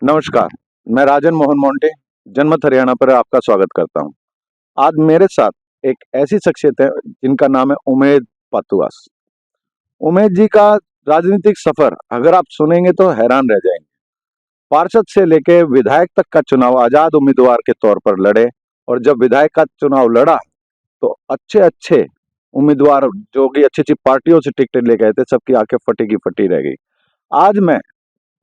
नमस्कार, मैं राजन मोहन मोंटे, जनमत हरियाणा पर आपका स्वागत करता हूं। आज मेरे साथ एक ऐसी शख्सियत है जिनका नाम है उमेद पातुआस। उमेद जी का राजनीतिक सफर अगर आप सुनेंगे तो हैरान रह जाएंगे। पार्षद से लेके विधायक तक का चुनाव आजाद उम्मीदवार के तौर पर लड़े, और जब विधायक का चुनाव लड़ा तो अच्छे अच्छे उम्मीदवार जो कि अच्छी अच्छी पार्टियों से टिकट लेके आए थे, सबकी आंखें फटी की फटी रह गई। आज मैं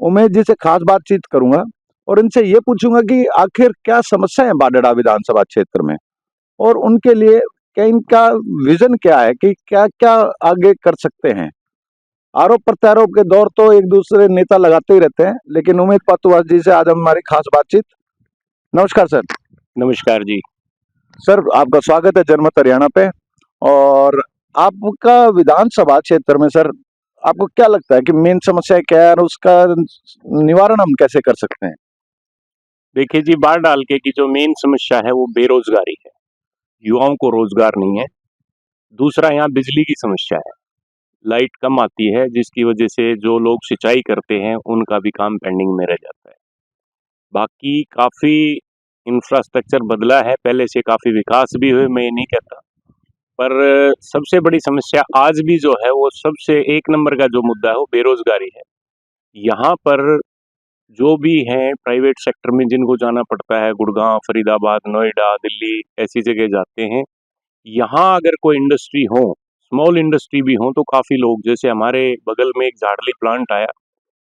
उमेश जी से खास बातचीत करूंगा और इनसे ये पूछूंगा कि आखिर क्या समस्या है बाडड़ा विधानसभा क्षेत्र में, और उनके लिए क्या इनका विजन क्या है कि क्या क्या आगे कर सकते हैं। आरोप प्रत्यारोप के दौर तो एक दूसरे नेता लगाते ही रहते हैं, लेकिन उमेद पातुआस जी से आज हमारी खास बातचीत। नमस्कार सर। नमस्कार जी। सर, आपका स्वागत है जनमत हरियाणा पे। और आपका विधानसभा क्षेत्र में सर, आपको क्या लगता है कि मेन समस्या क्या है और उसका निवारण हम कैसे कर सकते हैं? देखिए जी, बाढ़ डाल के की जो मेन समस्या है वो बेरोजगारी है। युवाओं को रोजगार नहीं है। दूसरा, यहाँ बिजली की समस्या है। लाइट कम आती है जिसकी वजह से जो लोग सिंचाई करते हैं उनका भी काम पेंडिंग में रह जाता है। बाकी काफ़ी इंफ्रास्ट्रक्चर बदला है, पहले से काफ़ी विकास भी हुए, मैं ये नहीं कहता। पर सबसे बड़ी समस्या आज भी जो है वो सबसे एक नंबर का जो मुद्दा है वो बेरोजगारी है। यहाँ पर जो भी हैं प्राइवेट सेक्टर में जिनको जाना पड़ता है, गुड़गांव, फरीदाबाद, नोएडा, दिल्ली ऐसी जगह जाते हैं। यहाँ अगर कोई इंडस्ट्री हो, स्मॉल इंडस्ट्री भी हो, तो काफ़ी लोग, जैसे हमारे बगल में एक झाड़ली प्लांट आया,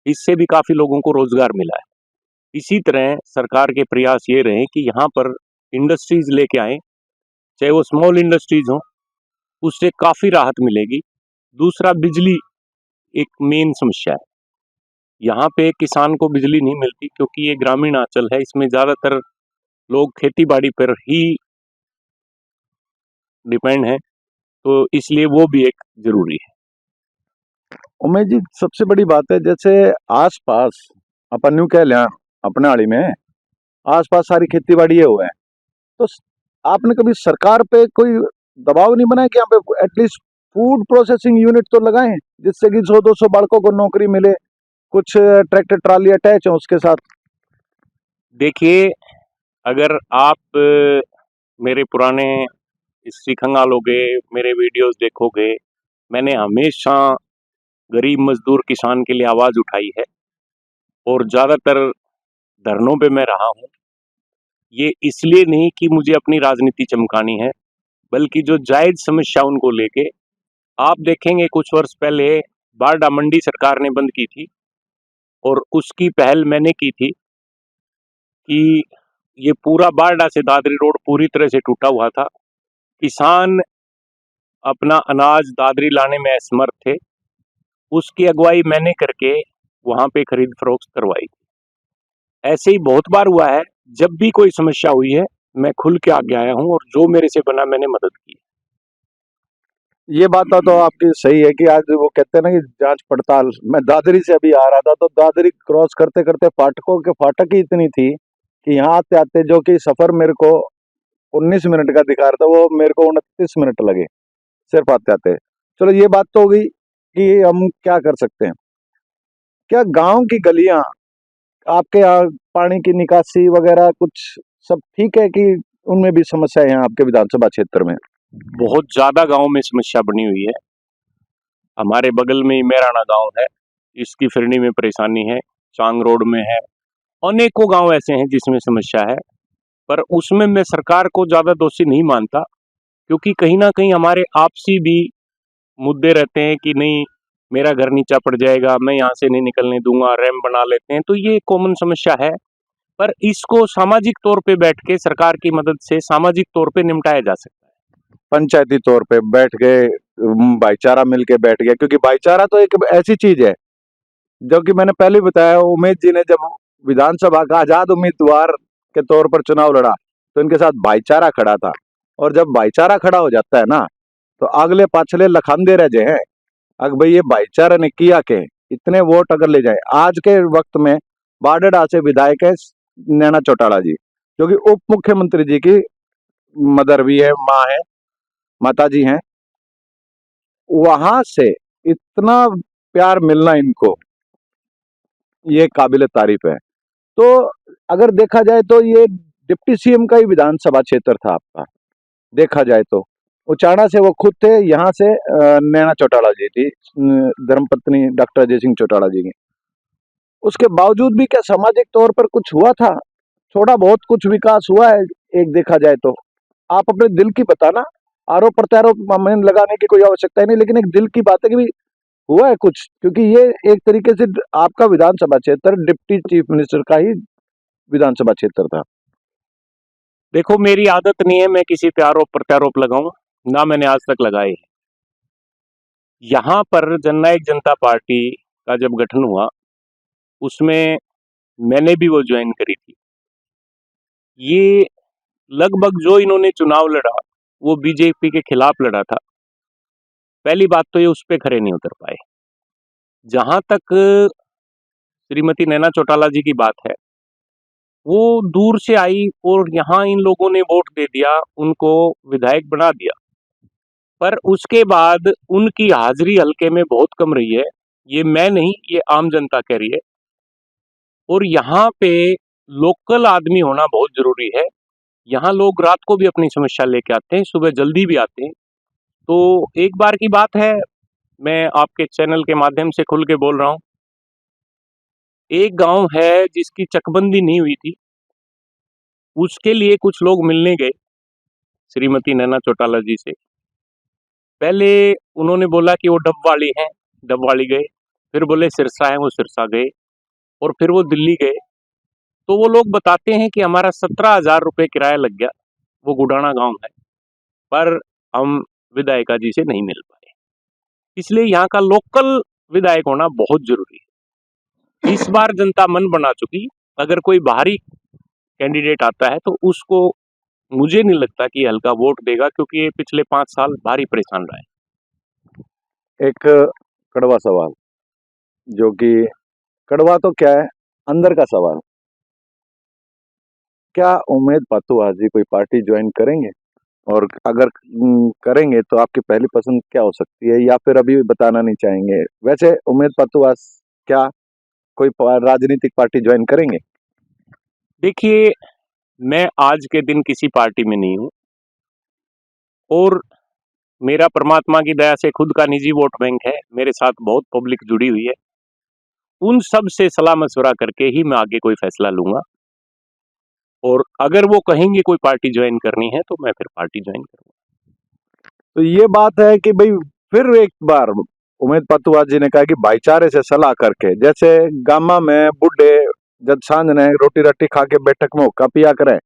इससे भी काफ़ी लोगों को रोजगार मिला है। इसी तरह सरकार के प्रयास ये रहे कि यहाँ पर इंडस्ट्रीज लेके आए, चाहे वो स्मॉल इंडस्ट्रीज हो, उससे काफ़ी राहत मिलेगी। दूसरा, बिजली एक मेन समस्या है। यहाँ पे किसान को बिजली नहीं मिलती क्योंकि ये ग्रामीण अंचल है, इसमें ज़्यादातर लोग खेती बाड़ी पर ही डिपेंड हैं, तो इसलिए वो भी एक जरूरी है। उमेश जी, सबसे बड़ी बात है, जैसे आसपास अपन यूं कह लें, अपने आड़ी में आसपास सारी खेती बाड़ी हुए हैं, तो आपने कभी सरकार पे कोई दबाव नहीं बनाया कि यहाँ पे एटलीस्ट फूड प्रोसेसिंग यूनिट तो लगाएं, जिससे कि 100-200 बालकों को नौकरी मिले, कुछ ट्रैक्टर ट्राली अटैच हो उसके साथ? देखिए, अगर आप मेरे पुराने हिस्ट्री खंगालोगे, मेरे वीडियोस देखोगे, मैंने हमेशा गरीब मजदूर किसान के लिए आवाज़ उठाई है और ज़्यादातर धरनों पे मैं रहा हूँ। ये इसलिए नहीं कि मुझे अपनी राजनीति चमकानी है, बल्कि जो जायज़ समस्या उनको लेके, आप देखेंगे कुछ वर्ष पहले बारडा मंडी सरकार ने बंद की थी और उसकी पहल मैंने की थी कि ये पूरा बारडा से दादरी रोड पूरी तरह से टूटा हुआ था। किसान अपना अनाज दादरी लाने में असमर्थ थे, उसकी अगुवाई मैंने करके वहाँ पे खरीद फरोख्त करवाई। ऐसे ही बहुत बार हुआ है, जब भी कोई समस्या हुई है मैं खुल के आगे आया हूँ और जो मेरे से बना मैंने मदद की। ये बात तो आपकी सही है कि आज वो कहते हैं ना कि जांच पड़ताल। मैं दादरी से अभी आ रहा था तो दादरी क्रॉस करते करते फाटकों के फाटक ही इतनी थी कि यहाँ आते आते, जो कि सफर मेरे को 19 मिनट का दिखा रहा था, वो मेरे को 29 मिनट लगे सिर्फ आते आते। चलो, ये बात तो हो गई कि हम क्या कर सकते हैं। क्या गांव की गलियां, आपके यहाँ पानी की निकासी वगैरह कुछ सब ठीक है कि उनमें भी समस्या है यहाँ आपके विधानसभा क्षेत्र में? बहुत ज़्यादा गाँव में समस्या बनी हुई है। हमारे बगल में ही मेराना गाँव है, इसकी फिरनी में परेशानी है, चांग रोड में है, अनेकों गाँव ऐसे हैं जिसमें समस्या है। पर उसमें मैं सरकार को ज़्यादा दोषी नहीं मानता, क्योंकि कहीं न कहीं हमारे आपसी भी मुद्दे रहते हैं कि नहीं, मेरा घर नीचा पड़ जाएगा, मैं यहाँ से नहीं निकलने दूँगा, रैंप बना लेते हैं, तो ये कॉमन समस्या है। पर इसको सामाजिक तौर पे बैठ के सरकार की मदद से सामाजिक तौर पे निपटाया जा सकता है। पंचायती तौर पे बैठ गए, भाईचारा मिलके बैठ गया, क्योंकि भाईचारा तो एक ऐसी चीज है जो कि मैंने पहले भी बताया। उमेश जी ने जब विधानसभा का आजाद उम्मीदवार के तौर पर चुनाव लड़ा तो इनके साथ भाईचारा खड़ा था, और जब भाईचारा खड़ा हो जाता है ना, तो अगले पाछले लखांदे रह जाए हैं। अगर भाई ये भाईचारा ने किया के इतने वोट अगर ले जाए, आज के वक्त में बाडड़ा से विधायक है नैना चौटाला जी, जो कि उप मुख्यमंत्री जी की मदर भी है, माँ है, माता जी हैं। वहां से इतना प्यार मिलना इनको, ये काबिल तारीफ है। तो अगर देखा जाए तो ये डिप्टी सीएम का ही विधानसभा क्षेत्र था आपका, देखा जाए तो उचाना से वो खुद थे, यहाँ से नैना चौटाला जी थी, धर्मपत्नी डॉक्टर अजय सिंह चौटाला जी की। उसके बावजूद भी क्या सामाजिक तौर पर कुछ हुआ था? थोड़ा बहुत कुछ विकास हुआ है, एक देखा जाए तो। आप अपने दिल की बताना, आरोप प्रत्यारोप में लगाने की कोई आवश्यकता ही नहीं, लेकिन एक दिल की बात है कि भी हुआ है कुछ, क्योंकि ये एक तरीके से आपका विधानसभा क्षेत्र डिप्टी चीफ मिनिस्टर का ही विधानसभा क्षेत्र था। देखो, मेरी आदत नहीं है मैं किसी पे आरोप प्रत्यारोप लगाऊं, ना मैंने आज तक लगाए। यहाँ पर जननायक जनता पार्टी का जब गठन हुआ, उसमें मैंने भी वो ज्वाइन करी थी। ये लगभग जो इन्होंने चुनाव लड़ा, वो बीजेपी के खिलाफ लड़ा था। पहली बात तो ये उस पे खरे नहीं उतर पाए। जहां तक श्रीमती नैना चौटाला जी की बात है, वो दूर से आई और यहाँ इन लोगों ने वोट दे दिया, उनको विधायक बना दिया। पर उसके बाद उनकी हाजिरी हल्के में बहुत कम रही है। ये मैं नहीं, ये आम जनता कह रही है। और यहाँ पे लोकल आदमी होना बहुत जरूरी है। यहाँ लोग रात को भी अपनी समस्या लेके आते हैं, सुबह जल्दी भी आते हैं। तो एक बार की बात है, मैं आपके चैनल के माध्यम से खुल के बोल रहा हूँ। एक गांव है जिसकी चकबंदी नहीं हुई थी, उसके लिए कुछ लोग मिलने गए श्रीमती नैना चौटाला जी से। पहले उन्होंने बोला कि वो डबवाली हैं, डबवाली गए। फिर बोले सिरसा है, वो सिरसा गए। और फिर वो दिल्ली गए। तो वो लोग बताते हैं कि हमारा 17,000 रुपये किराया लग गया, वो गुडाना गांव है, पर हम विधायिका जी से नहीं मिल पाए। इसलिए यहाँ का लोकल विधायक होना बहुत जरूरी है। इस बार जनता मन बना चुकी, अगर कोई बाहरी कैंडिडेट आता है तो उसको मुझे नहीं लगता कि हल्का वोट देगा, क्योंकि ये पिछले 5 साल भारी परेशान रहा है। एक कड़वा सवाल, जो कि कड़वा तो क्या है, अंदर का सवाल। क्या उमेद पातुआ जी कोई पार्टी ज्वाइन करेंगे? और अगर करेंगे तो आपकी पहली पसंद क्या हो सकती है, या फिर अभी बताना नहीं चाहेंगे? वैसे उमेद पातुआ क्या कोई राजनीतिक पार्टी ज्वाइन करेंगे? देखिए, मैं आज के दिन किसी पार्टी में नहीं हूँ, और मेरा परमात्मा की दया से खुद का निजी वोट बैंक है, मेरे साथ बहुत पब्लिक जुड़ी हुई है। उन सब से सलाह मशवरा करके ही मैं आगे कोई फैसला लूंगा। और अगर वो कहेंगे कोई पार्टी ज्वाइन करनी है, तो मैं फिर पार्टी ज्वाइन करूंगा। तो ये बात है कि भाई फिर एक बार उमेद पातुआ जी ने कहा कि भाईचारे से सलाह करके, जैसे गामा में बुढ़े जब सांझ ने रोटी रट्टी खा के बैठक में हुक्का पिया करे,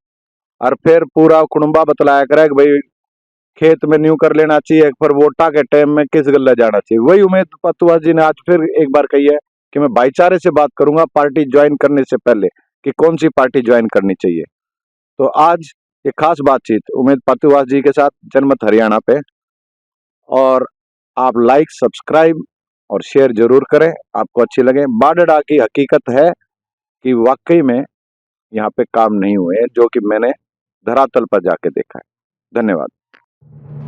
और फिर पूरा कुड़ुम्बा बतलाया करे कि भाई खेत में न्यू कर लेना चाहिए, पर वोटा के टाइम में किस गल्ला जाना चाहिए। वही उमेद पातुआ जी ने आज फिर एक बार कही है कि मैं भाईचारे से बात करूंगा पार्टी ज्वाइन करने से पहले, कि कौन सी पार्टी ज्वाइन करनी चाहिए। तो आज ये खास बातचीत उमेद पातुआ जी के साथ, जनमत हरियाणा पे। और आप लाइक, सब्सक्राइब और शेयर जरूर करें, आपको अच्छी लगे। बाडड़ा की हकीकत है कि वाकई में यहाँ पे काम नहीं हुए, जो कि मैंने धरातल पर जाके देखा है। धन्यवाद।